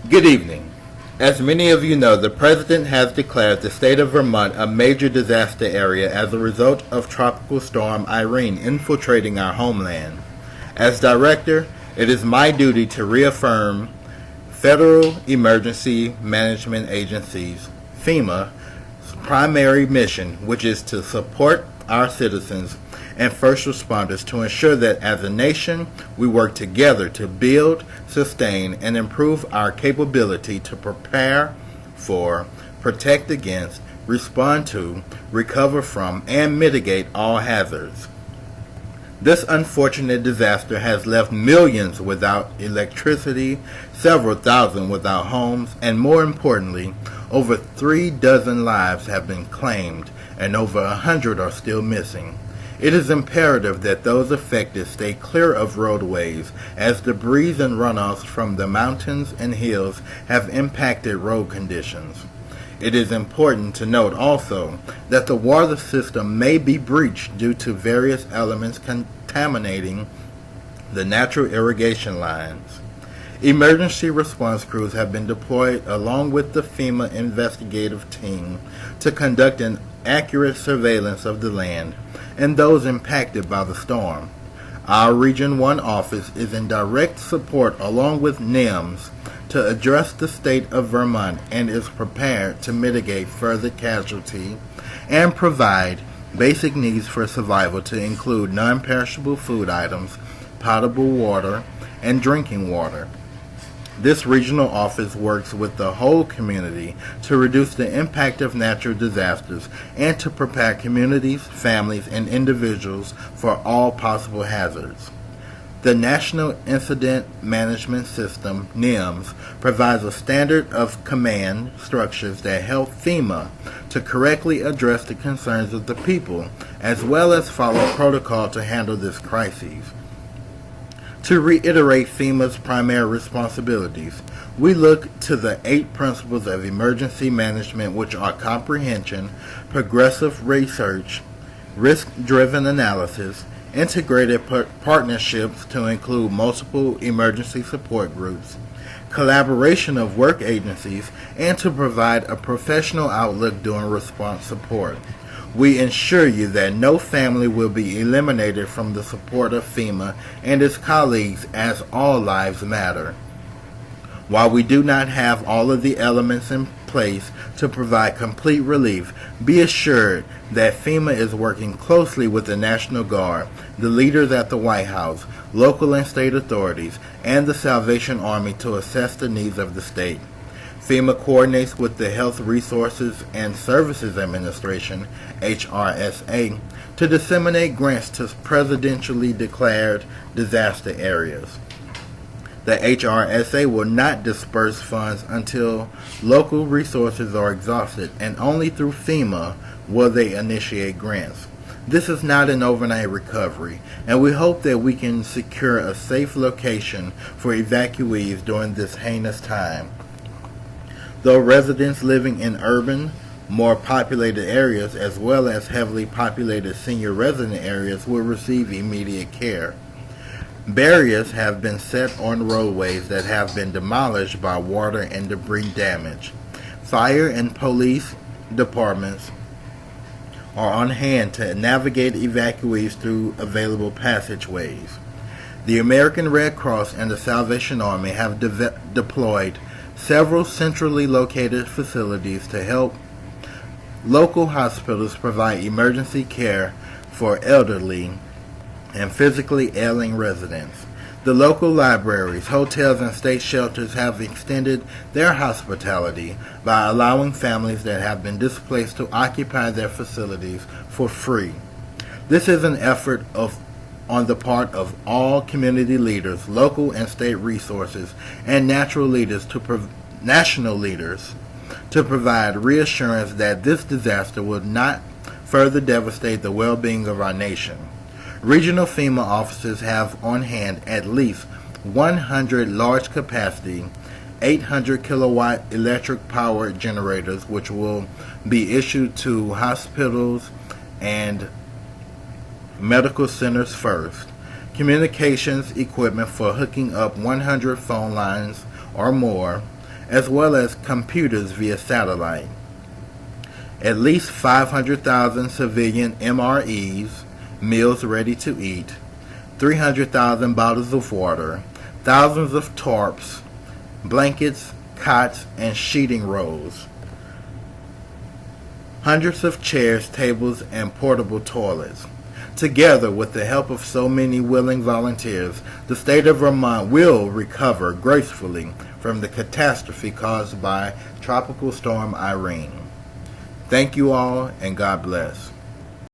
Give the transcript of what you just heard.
Good evening. As many of you know, the President has declared the state of Vermont a major disaster area as a result of Tropical Storm Irene infiltrating our homeland. As Director, it is my duty to reaffirm Federal Emergency Management Agency's FEMA's primary mission, which is to support our citizens and first responders to ensure that as a nation we work together to build, sustain, and improve our capability to prepare for, protect against, respond to, recover from, and mitigate all hazards. This unfortunate disaster has left millions without electricity, several thousand without homes, and more importantly, over 36 lives have been claimed and over 100 are still missing. It is imperative that those affected stay clear of roadways as debris and runoffs from the mountains and hills have impacted road conditions. It is important to note also that the water system may be breached due to various elements contaminating the natural irrigation lines. Emergency response crews have been deployed along with the FEMA investigative team to conduct an accurate surveillance of the land and those impacted by the storm. Our Region 1 office is in direct support along with NIMS to address the state of Vermont and is prepared to mitigate further casualty and provide basic needs for survival to include non-perishable food items, potable water, and drinking water. This regional office works with the whole community to reduce the impact of natural disasters and to prepare communities, families, and individuals for all possible hazards. The National Incident Management System, NIMS, provides a standard of command structures that help FEMA to correctly address the concerns of the people, as well as follow protocol to handle this crisis. To reiterate FEMA's primary responsibilities, we look to the 8 principles of emergency management, which are comprehension, progressive research, risk-driven analysis, integrated partnerships to include multiple emergency support groups, collaboration of work agencies, and to provide a professional outlook during response support. We ensure you that no family will be eliminated from the support of FEMA and its colleagues, as all lives matter. While we do not have all of the elements in place to provide complete relief, be assured that FEMA is working closely with the National Guard, the leaders at the White House, local and state authorities, and the Salvation Army to assess the needs of the state. FEMA coordinates with the Health Resources and Services Administration, HRSA, to disseminate grants to presidentially declared disaster areas. The HRSA will not disperse funds until local resources are exhausted, and only through FEMA will they initiate grants. This is not an overnight recovery, and we hope that we can secure a safe location for evacuees during this heinous time. Though residents living in urban, more populated areas as well as heavily populated senior resident areas will receive immediate care. Barriers have been set on roadways that have been demolished by water and debris damage. Fire and police departments are on hand to navigate evacuees through available passageways. The American Red Cross and the Salvation Army have deployed several centrally located facilities to help local hospitals provide emergency care for elderly and physically ailing residents. The local libraries, hotels, and state shelters have extended their hospitality by allowing families that have been displaced to occupy their facilities for free. This is an effort on the part of all community leaders, local and state resources, and national leaders to provide reassurance that this disaster will not further devastate the well-being of our nation. Regional FEMA offices have on hand at least 100 large capacity 800 kilowatt electric power generators, which will be issued to hospitals and medical centers first. Communications equipment for hooking up 100 phone lines or more, as well as computers via satellite. At least 500,000 civilian MREs, meals ready to eat, 300,000 bottles of water, thousands of tarps, blankets, cots, and sheeting rolls, hundreds of chairs, tables, and portable toilets. Together, with the help of so many willing volunteers, the state of Vermont will recover gracefully from the catastrophe caused by Tropical Storm Irene. Thank you all, and God bless.